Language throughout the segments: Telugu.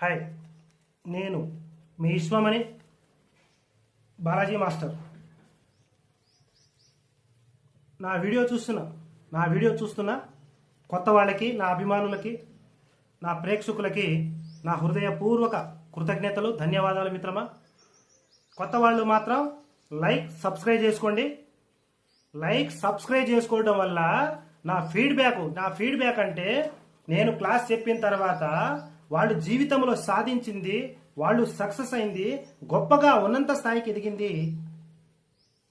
హాయ్, నేను మీ విశ్వమణి బాలాజీ మాస్టర్. నా వీడియో చూస్తున్న కొత్త వాళ్ళకి, నా అభిమానులకి, నా ప్రేక్షకులకి నా హృదయపూర్వక కృతజ్ఞతలు, ధన్యవాదాలు మిత్రమా. కొత్త వాళ్ళు మాత్రం సబ్స్క్రైబ్ చేసుకోండి. సబ్స్క్రైబ్ చేసుకోవడం వల్ల నా ఫీడ్బ్యాక్ అంటే నేను క్లాస్ చెప్పిన తర్వాత వాళ్ళు జీవితంలో సాధించింది, వాళ్ళు సక్సెస్ అయింది, గొప్పగా ఉన్నంత స్థాయికి ఎదిగింది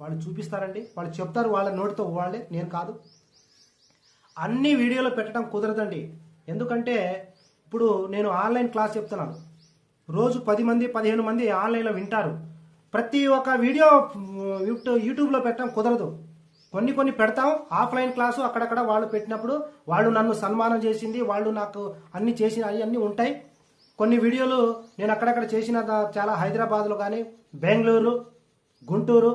వాళ్ళు చూపిస్తారండి. వాళ్ళు చెప్తారు వాళ్ళ నోటితో, వాళ్ళే, నేను కాదు. అన్ని వీడియోలో పెట్టడం కుదరదండి. ఎందుకంటే ఇప్పుడు నేను ఆన్లైన్ క్లాస్ చెప్తున్నాను, రోజు 10 మంది 15 మంది ఆన్లైన్లో వింటారు. ప్రతి ఒక్క వీడియో యూట్యూబ్లో పెట్టడం కుదరదు. కొన్ని పెడతాం. ఆఫ్లైన్ క్లాసు అక్కడక్కడ వాళ్ళు పెట్టినప్పుడు వాళ్ళు నన్ను సన్మానం చేసింది, వాళ్ళు నాకు అన్ని చేసిన అన్నీ ఉంటాయి. కొన్ని వీడియోలు నేను అక్కడక్కడ చేసిన చాలా హైదరాబాద్లో కానీ, బెంగళూరు, గుంటూరు,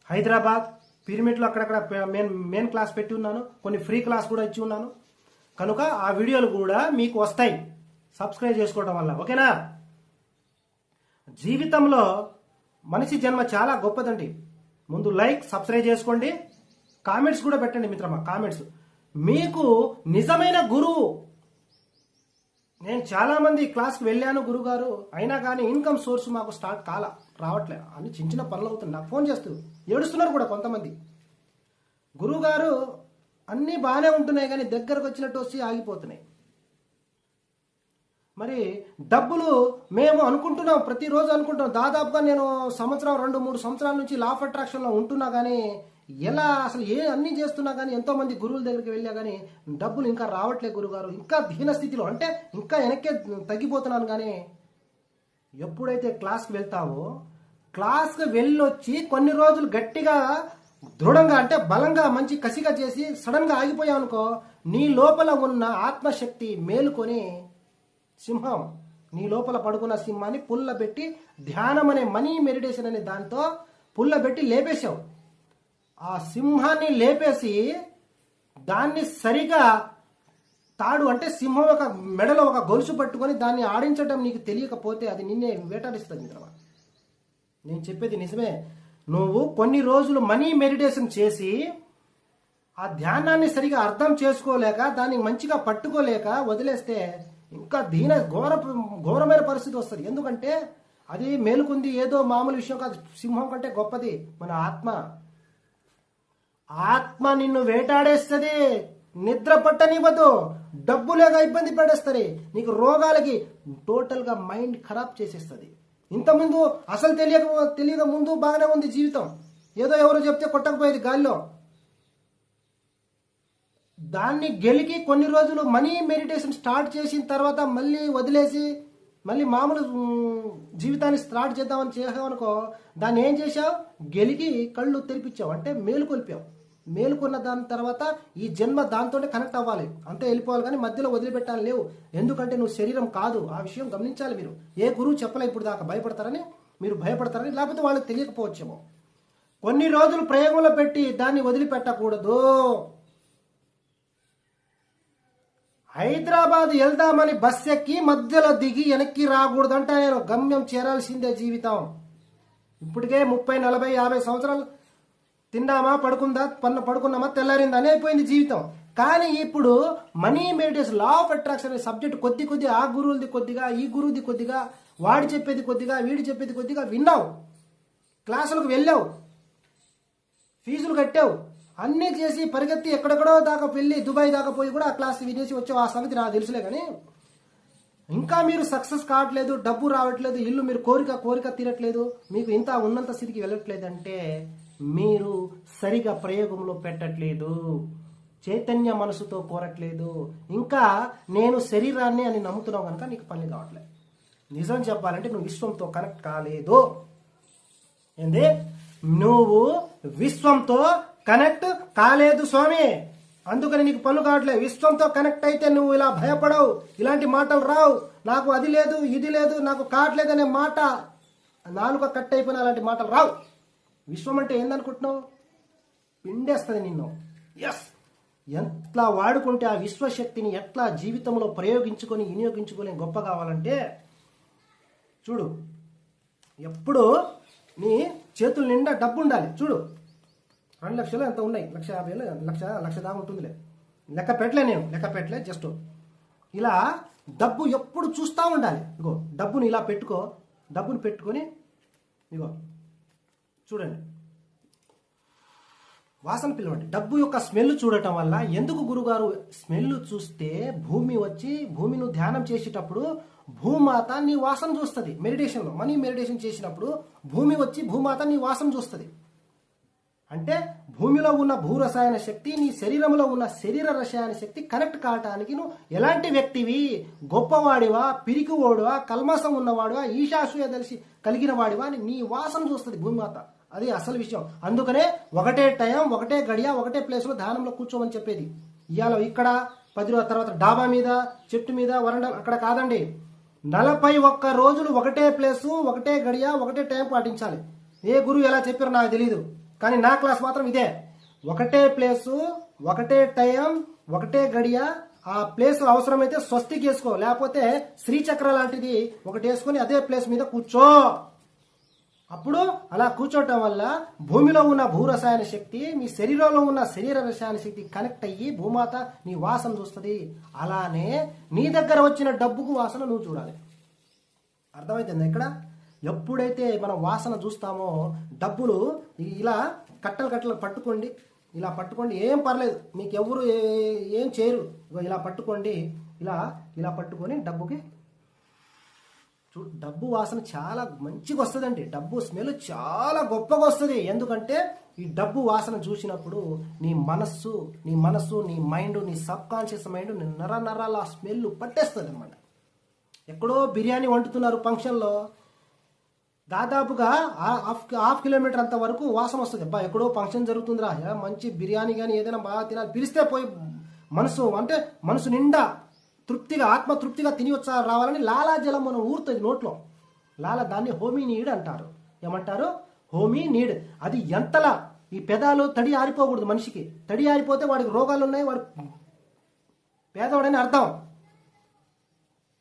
హైదరాబాద్, పిరమిడ్లో అక్కడక్కడ మెయిన్ క్లాస్ పెట్టి ఉన్నాను. కొన్ని ఫ్రీ క్లాస్ కూడా ఇచ్చి ఉన్నాను. కనుక ఆ వీడియోలు కూడా మీకు వస్తాయి సబ్స్క్రైబ్ చేసుకోవడం వల్ల. ఓకేనా? జీవితంలో మనిషి జన్మ చాలా గొప్పదండి. ముందు సబ్స్క్రైబ్ చేసుకోండి, కామెంట్స్ కూడా పెట్టండి మిత్రమా. కామెంట్స్ మీకు నిజమైన గురువు. నేను చాలా మంది క్లాస్కి వెళ్ళాను గురుగారు, అయినా కానీ ఇన్కమ్ సోర్స్ మాకు స్టార్ట్ రావట్లే అని చిన్న పనులు అవుతుంది. నాకు ఫోన్ చేస్తూ ఏడుస్తున్నారు కూడా కొంతమంది. గురువుగారు అన్నీ బాగానే ఉంటున్నాయి కానీ దగ్గరకు వచ్చినట్టు వచ్చి ఆగిపోతున్నాయి. మరి డబ్బులు మేము అనుకుంటున్నాం, ప్రతిరోజు అనుకుంటున్నాం. దాదాపుగా నేను సంవత్సరం 2-3 సంవత్సరాల నుంచి లా ఆఫ్ అట్రాక్షన్లో ఉంటున్నా కానీ, ఎలా అసలు అన్నీ చేస్తున్నా కానీ, ఎంతోమంది గురువుల దగ్గరికి వెళ్ళా కానీ డబ్బులు ఇంకా రావట్లేదు గురుగారు. ఇంకా దీన స్థితిలో, అంటే ఇంకా వెనక్కే తగ్గిపోతున్నాను. కానీ ఎప్పుడైతే క్లాస్కి వెళ్తావో, క్లాస్కి వెళ్ళొచ్చి కొన్ని రోజులు గట్టిగా దృఢంగా, అంటే బలంగా, మంచి కసిగా చేసి సడన్గా ఆగిపోయావు అనుకో, నీ లోపల ఉన్న ఆత్మశక్తి మేలుకొని సింహం, నీ లోపల పడుకున్న సింహాన్ని పుల్లబెట్టి, ధ్యానం అనే మనీ మెడిటేషన్ అనే దాంతో పుల్లబెట్టి లేపేశావు. ఆ సింహాన్ని లేపేసి దాన్ని సరిగా తాడు, అంటే సింహం ఒక మెడలో ఒక గొలుసు పట్టుకొని దాన్ని ఆడించడం నీకు తెలియకపోతే అది నిన్నే వేటాడిస్తుంది మిత్రమా. నేను చెప్పేది నిజమే. నువ్వు కొన్ని రోజులు మనీ మెడిటేషన్ చేసి ఆ ధ్యానాన్ని సరిగా అర్థం చేసుకోలేక, దాన్ని మంచిగా పట్టుకోలేక వదిలేస్తే ఇంకా ఘోరమైన పరిస్థితి వస్తుంది. ఎందుకంటే అది మేలుకుంది ఏదో మామూలు విషయం కాదు. సింహం కంటే గొప్పది మన ఆత్మ నిన్ను వేటాడేస్తుంది, నిద్ర పట్టనివ్వదు, డబ్బు లేక ఇబ్బంది పడేస్తుంది, నీకు రోగాలకి టోటల్గా మైండ్ ఖరాబ్ చేసేస్తుంది. ఇంతకుముందు అసలు తెలియక ముందు బాగానే ఉంది జీవితం, ఏదో ఎవరో చెప్తే కొట్టకపోయేది గాలిలో. దాన్ని గెలికి కొన్ని రోజులు మనీ మెడిటేషన్ స్టార్ట్ చేసిన తర్వాత మళ్ళీ వదిలేసి మళ్ళీ మామూలు జీవితాన్ని స్టార్ట్ చేద్దామని చేసావనుకో, దాన్ని ఏం చేసావు? గెలికి కళ్ళు తెరిపించావు, అంటే మేలుకొల్పావు. మేలుకున్న దాని తర్వాత ఈ జన్మ దాంతోనే కనెక్ట్ అవ్వాలి, అంతే వెళ్ళిపోవాలి. కానీ మధ్యలో వదిలిపెట్టాలి లేవు. ఎందుకంటే నువ్వు శరీరం కాదు. ఆ విషయం గమనించాలి మీరు. ఏ గురువు చెప్పలే ఇప్పుడు దాకా. భయపడతారని మీరు భయపడతారని, లేకపోతే వాళ్ళకి తెలియకపోవచ్చేమో. కొన్ని రోజులు ప్రయోగంలో పెట్టి దాన్ని వదిలిపెట్టకూడదు. హైదరాబాద్ వెళ్దామని బస్ ఎక్కి మధ్యలో దిగి వెనక్కి రాకూడదంట. నేను గమ్యం చేరాల్సిందే జీవితం. ఇప్పటికే 30, 40, 50 సంవత్సరాలు తిన్నామా, పడుకున్నామా, తెల్లారిందా అని అయిపోయింది జీవితం. కానీ ఇప్పుడు money meditation, law of attraction అనే సబ్జెక్ట్ కొద్ది ఆ గురువులది కొద్దిగా, ఈ గురువుది కొద్దిగా, వాడి చెప్పేది కొద్దిగా, వీడి చెప్పేది కొద్దిగా విన్నావు, క్లాసులకు వెళ్ళావు, ఫీజులు కట్టావు, అన్నీ చేసి పరిగెత్తి ఎక్కడెక్కడో దాకా వెళ్ళి దుబాయ్ దాకా పోయి కూడా ఆ క్లాస్ వినేసి వచ్చావు. ఆ సంగతి నాకు తెలుసులే. కానీ ఇంకా మీరు సక్సెస్ కావట్లేదు, డబ్బు రావట్లేదు, ఇల్లు మీరు కోరిక తీరట్లేదు, మీకు ఇంత ఉన్నంత స్థితికి వెళ్ళట్లేదంటే మీరు సరిగా ప్రయోగంలో పెట్టట్లేదు, చైతన్య మనసుతో కోరట్లేదు, ఇంకా నేను శరీరాన్ని అని నమ్ముతున్నావు కనుక నీకు పని కావట్లేదు. నిజం చెప్పాలంటే నువ్వు విశ్వంతో కనెక్ట్ కాలేదు. ఏంది? నువ్వు విశ్వంతో కనెక్ట్ కాలేదు స్వామి, అందుకని నీకు పనులు కావట్లేదు. విశ్వంతో కనెక్ట్ అయితే నువ్వు ఇలా భయపడవు, ఇలాంటి మాటలు రావు. నాకు అది లేదు, ఇది లేదు, నాకు కావట్లేదు అనే మాట, నాలుక కట్ అయిపోయిన అలాంటి మాటలు రావు. విశ్వం అంటే ఏందనుకుంటున్నావు? పిండేస్తుంది నిన్ను. ఎస్, ఎట్లా వాడుకుంటే ఆ విశ్వశక్తిని ఎట్లా జీవితంలో వినియోగించుకొని గొప్ప కావాలంటే చూడు, ఎప్పుడు నీ చేతుల నిండా డబ్బు ఉండాలి. చూడు, 2 లక్షలు ఎంత ఉన్నాయి, 1,50,000, లక్ష దాకా ఉంటుందిలే. లెక్క పెట్టలే జస్ట్ ఇలా డబ్బు ఎప్పుడు చూస్తూ ఉండాలి. ఇగో డబ్బుని ఇలా పెట్టుకో, డబ్బుని పెట్టుకొని ఇగో చూడండి, వాసన పిలవండి. డబ్బు యొక్క స్మెల్ చూడటం వల్ల ఎందుకు గురుగారు స్మెల్ చూస్తే భూమిని ధ్యానం చేసేటప్పుడు భూమాత నీ వాసన చూస్తుంది. మెడిటేషన్లో మెడిటేషన్ చేసినప్పుడు భూమాత నీ వాసన చూస్తుంది. అంటే భూమిలో ఉన్న భూరసాయన శక్తి నీ శరీరంలో ఉన్న శరీర రసాయన శక్తి కనెక్ట్ కావటానికి నువ్వు ఎలాంటి వ్యక్తివి, గొప్పవాడివా, పిరికివాడివా, కల్మసం ఉన్నవాడివా, ఈశాసూయ దర్శి కలిగిన వాడివా అని నీ వాసన చూస్తుంది భూమిమాత. అది అసలు విషయం. అందుకనే ఒకటే టైం, ఒకటే గడియ, ఒకటే ప్లేస్లో ధ్యానంలో కూర్చోమని చెప్పేది. ఇవాళ ఇక్కడ 10 రోజుల తర్వాత డాబా మీద, చెట్టు మీద, వరండా అక్కడ కాదండి. 41 రోజులు ఒకటే ప్లేసు, ఒకటే గడియ, ఒకటే టైం పాటించాలి. ఏ గురువు ఎలా చెప్పారో నాకు తెలియదు, కానీ నా క్లాస్ మాత్రం ఇదే. ఒకటే ప్లేసు, ఒకటే టైం, ఒకటే గడియ. ఆ ప్లేస్ అవసరమైతే స్వస్తికి వేసుకో, లేకపోతే శ్రీచక్ర లాంటిది ఒకటి వేసుకొని అదే ప్లేస్ మీద కూర్చో. అప్పుడు అలా కూర్చోటం వల్ల భూమిలో ఉన్న భూరసాయన శక్తి మీ శరీరంలో ఉన్న శరీర రసాయన శక్తి కనెక్ట్ అయ్యి భూమాత నీ వాసన చూస్తుంది. అలానే నీ దగ్గర వచ్చిన డబ్బుకు వాసన నువ్వు చూడాలి. అర్థమైందా? ఇక్కడ ఎప్పుడైతే మనం వాసన చూస్తామో డబ్బులు ఇలా కట్టలు పట్టుకోండి, ఇలా పట్టుకోండి, ఏం పర్లేదు, మీకు ఎవరు ఏం చేయరు. ఇలా పట్టుకోండి, ఇలా పట్టుకొని డబ్బుకి డబ్బు వాసన చాలా మంచిగా వస్తుందండి. డబ్బు స్మెల్ చాలా గొప్పగా వస్తుంది. ఎందుకంటే ఈ డబ్బు వాసన చూసినప్పుడు నీ మనస్సు, నీ మైండ్, నీ సబ్ కాన్షియస్ మైండ్ నరాల స్మెల్ పట్టేస్తుంది అన్నమాట. ఎక్కడో బిర్యానీ వండుతున్నారు ఫంక్షన్లో, దాదాపుగా హాఫ్ కిలోమీటర్ అంత వరకు వాసన వస్తుంది. అబ్బా ఎక్కడో ఫంక్షన్ జరుగుతుందిరా, మంచి బిర్యానీ కానీ ఏదైనా బాగా తినాలి, పిలిస్తే పోయి మనసు నిండా తృప్తిగా, ఆత్మతృప్తిగా తిని రావాలని లాలాజలం మనం ఊరుతుంది నోట్లో. దాన్ని హోమీ నీడ్ అంటారు. ఏమంటారు? హోమీ నీడ్. అది ఎంతలా ఈ పెదాలు తడి ఆరిపోకూడదు. మనిషికి తడి ఆరిపోతే వాడికి రోగాలు ఉన్నాయి, వాడు పేదవాడని అర్థం.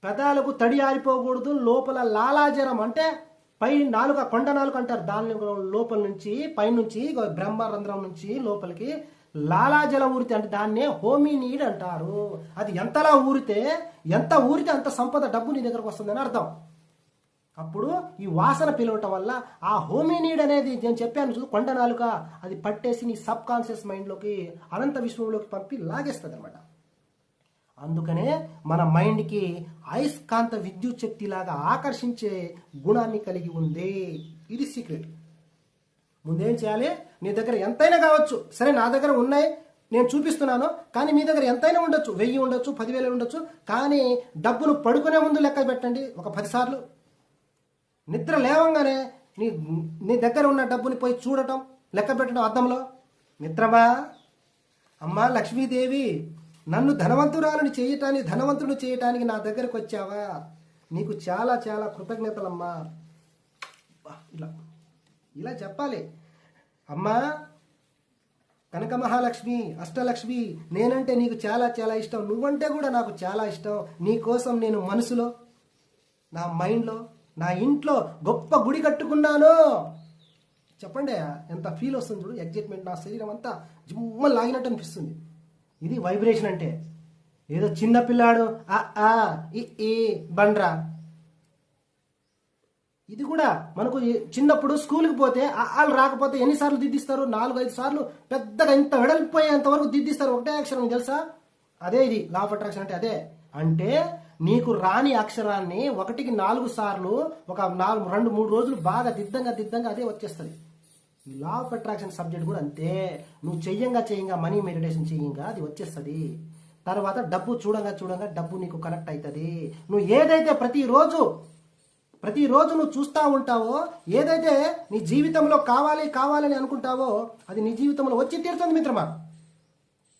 పెదాలకు తడి ఆరిపోకూడదు. లోపల లాలాజలం అంటే పై నాలుక, కొండ నాలుక అంటారు. దాని లోపల నుంచి, పైనుంచి బ్రహ్మరంధ్రం నుంచి లోపలికి లాలాజలం ఊరితే అంటే దాన్నే హోమీ నీడ్ అంటారు. అది ఎంత ఊరితే అంత సంపద, డబ్బు నీ దగ్గరకు వస్తుందని అర్థం. అప్పుడు ఈ వాసన పిలవటం వల్ల ఆ హోమీ నీడ్ అనేది నేను చెప్పాను చూడు, కొండ నాలుక, అది పట్టేసి నీ సబ్ కాన్షియస్ మైండ్లోకి, అనంత విశ్వంలోకి పంపి లాగేస్తుంది అనమాట. అందుకనే మన మైండ్కి అయస్కాంత విద్యుత్ శక్తి లాగా ఆకర్షించే గుణాన్ని కలిగి ఉంది. ఇది సీక్రెట్. ముందేం చేయాలి? నీ దగ్గర ఎంతైనా కావచ్చు, సరే నా దగ్గర ఉన్నాయి నేను చూపిస్తున్నాను, కానీ మీ దగ్గర ఎంతైనా ఉండొచ్చు, 1000 ఉండొచ్చు, 10,000 ఉండొచ్చు. కానీ డబ్బును పడుకునే ముందు లెక్క పెట్టండి ఒక 10 సార్లు. నిద్ర లేవంగానే నీ దగ్గర ఉన్న డబ్బుని పోయి చూడటం, లెక్క పెట్టడం అద్దంలో. మిత్రమా, అమ్మా లక్ష్మీదేవి, నన్ను ధనవంతుడిని చేయటానికి నా దగ్గరకు వచ్చావా? నీకు చాలా చాలా కృతజ్ఞతలమ్మా. ఇలా చెప్పాలి. అమ్మా కనక మహాలక్ష్మి, అష్టలక్ష్మి, నేనంటే నీకు చాలా చాలా ఇష్టం, నువ్వంటే కూడా నాకు చాలా ఇష్టం. నీ కోసం నేను మనసులో, నా మైండ్లో, నా ఇంట్లో గొప్ప గుడి కట్టుకున్నాను. చెప్పండి, ఎంత ఫీల్ వస్తుంది చూడు, ఎగ్జైట్మెంట్. నా శరీరం అంతా జుమ్మ లాగినట్టు అనిపిస్తుంది. ఇది వైబ్రేషన్ అంటే. ఏదో చిన్న పిల్లాడు ఈ బండ్రా, ఇది కూడా మనకు చిన్నప్పుడు స్కూల్కి పోతే వాళ్ళు రాకపోతే ఎన్నిసార్లు దిద్దిస్తారు? 4-5 సార్లు పెద్దగా ఇంత వెడల్పోయేంత వరకు దిద్దిస్తారు, ఒకటే అక్షరం. తెలుసా? అదే ఇది లా ఆఫ్ అట్రాక్షన్ అంటే. అదే అంటే నీకు రాని అక్షరాన్ని 1కి 4 సార్లు ఒక 2-3 రోజులు బాగా దిద్దంగా అదే వచ్చేస్తుంది. ఈ లా ఆఫ్ అట్రాక్షన్ సబ్జెక్ట్ కూడా అంతే. నువ్వు చెయ్యంగా మనీ మెడిటేషన్ చెయ్యంగా అది వచ్చేస్తుంది. తర్వాత డబ్బు చూడంగా డబ్బు నీకు కనెక్ట్ అవుతుంది. నువ్వు ఏదైతే ప్రతిరోజు నువ్వు చూస్తూ ఉంటావో, ఏదైతే నీ జీవితంలో కావాలని అనుకుంటావో అది నీ జీవితంలో వచ్చి తీరుతుంది. మిత్రమా,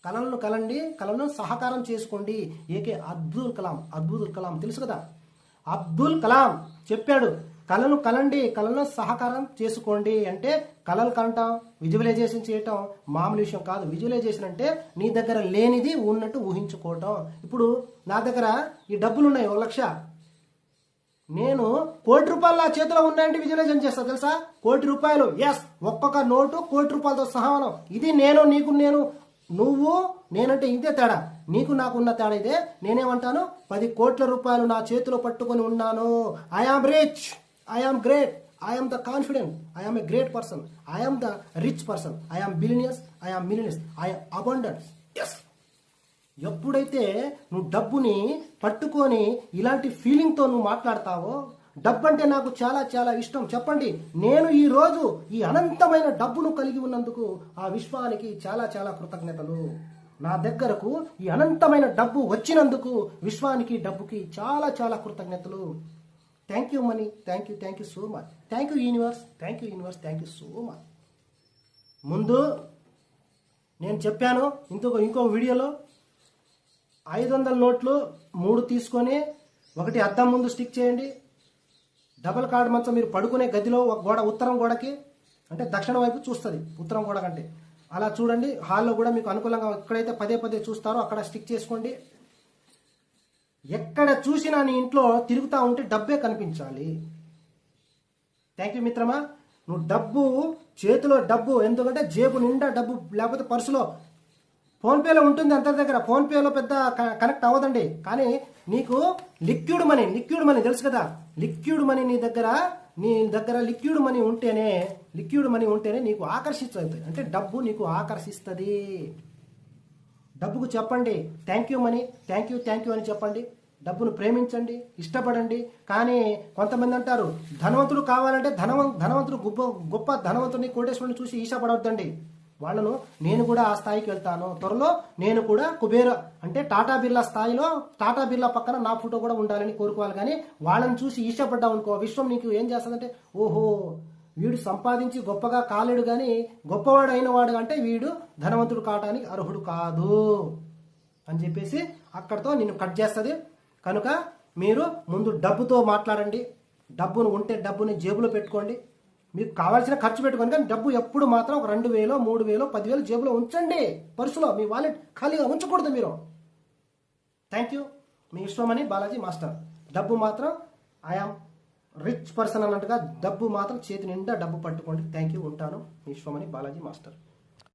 కళలను కలండి, కళలను సహకారం చేసుకోండి. ఏకే అబ్దుల్ కలాం తెలుసు కదా? అబ్దుల్ కలాం చెప్పాడు, కళను కలండి, కళలను సహకారం చేసుకోండి. అంటే కళలు కనటం, విజువలైజేషన్ చేయటం మామూలు విషయం కాదు. విజువలైజేషన్ అంటే నీ దగ్గర లేనిది ఉన్నట్టు ఊహించుకోవటం. ఇప్పుడు నా దగ్గర ఈ డబ్బులు ఉన్నాయి, 1 లక్ష. నేను ₹1,00,00,000 నా చేతిలో ఉన్నాయంటే విజువలైజేషన్ చేస్తా తెలుసా? ₹1,00,00,000 ఎస్, ఒక్కొక్క నోటు ₹1,00,00,000తో సమానం. ఇది నేను నీకు నువ్వు నేనంటే ఇంతే తేడా. నీకు నాకు ఉన్న తేడా ఇదే. నేనేమంటాను, 10 కోట్ల రూపాయలు నా చేతిలో పట్టుకొని ఉన్నాను. I am rich, I am great, I am the confident, I am a great person, I am the rich person, I am billionaires, I am millionaires, I am abundant. Yes. ఎప్పుడైతే నువ్వు డబ్బుని పట్టుకొని ఇలాంటి ఫీలింగ్తో నువ్వు మాట్లాడతావో, డబ్బు అంటే నాకు చాలా చాలా ఇష్టం. చెప్పండి, నేను ఈ రోజు ఈ అనంతమైన డబ్బును కలిగి ఉన్నందుకు ఆ విశ్వానికి చాలా చాలా కృతజ్ఞతలు. నా దగ్గరకు ఈ అనంతమైన డబ్బు వచ్చినందుకు విశ్వానికి డబ్బుకి చాలా చాలా కృతజ్ఞతలు. Thank you money, thank you so much, thank you universe, thank you so much. ముందు నేను చెప్పాను ఇంకో వీడియోలో, 500 నోట్లు 3 తీసుకొని ఒకటి అద్దం ముందు స్టిక్ చేయండి. డబల్ కార్డ్ మంచం మీరు పడుకునే గదిలో ఒక గోడ, ఉత్తరం గోడకి అంటే దక్షిణ వైపు చూస్తుంది, ఉత్తరం గోడ కంటే అలా చూడండి. హాల్లో కూడా మీకు అనుకూలంగా ఎక్కడైతే పదే పదే చూస్తారో అక్కడ స్టిక్ చేసుకోండి. ఎక్కడ చూసినా నీ ఇంట్లో తిరుగుతూ ఉంటే డబ్బే కనిపించాలి. థ్యాంక్ యూ మిత్రమా. నువ్వు డబ్బు చేతిలో డబ్బు, ఎందుకంటే జేబు నిండా డబ్బు, లేకపోతే పర్సులో ఫోన్పేలో ఉంటుంది అందరి దగ్గర. ఫోన్పేలో పెద్ద కనెక్ట్ అవ్వదండి. కానీ నీకు లిక్విడ్ మనీ తెలుసు కదా, లిక్విడ్ మనీ నీ దగ్గర లిక్విడ్ మనీ ఉంటేనే నీకు ఆకర్షిస్తుంది. అంటే డబ్బు నీకు ఆకర్షిస్తుంది. డబ్బుకు చెప్పండి thank you money, thank you అని చెప్పండి. డబ్బును ప్రేమించండి, ఇష్టపడండి. కానీ కొంతమంది అంటారు ధనవంతుడు కావాలంటే ధనవంతుడు గొప్ప ధనవంతుడిని, కోటేశ్వరుని చూసి ఈషపడవద్దండి. వాళ్ళను నేను కూడా ఆ స్థాయికి వెళ్తాను త్వరలో. నేను కూడా కుబేర అంటే టాటా బిర్లా స్థాయిలో, టాటా బిర్లా పక్కన నా ఫోటో కూడా ఉండాలని కోరుకోవాలి. కానీ వాళ్ళని చూసి ఈషపడ్డావు అనుకో, విశ్వం నీకు ఏం చేస్తుందంటే, ఓహో వీడు సంపాదించి గొప్పగా కాలేడు కానీ గొప్పవాడు అయిన వాడు అంటే వీడు ధనవంతుడు కావడానికి అర్హుడు కాదు అని చెప్పేసి అక్కడితో నిన్ను కట్ చేస్తుంది. కనుక మీరు ముందు డబ్బుతో మాట్లాడండి. డబ్బును ఉంటే డబ్బుని జేబులో పెట్టుకోండి. మీకు కావాల్సిన ఖర్చు పెట్టుకోండి. కానీ డబ్బు ఎప్పుడు మాత్రం ఒక 2,000, 3,000, 10,000 జేబులో ఉంచండి. పర్సులో మీ వాలెట్ ఖాళీగా ఉంచకూడదు మీరు. Thank you. Me Vishwamani Balaji master. డబ్బు మాత్రం ఐఆమ్ రిచ్ పర్సన్ అన్నట్టుగా డబ్బు మాత్రం చేతి నిండా డబ్బు పట్టుకోండి. Thank you. ఉంటాను. మీ విశ్వమణి బాలాజీ మాస్టర్.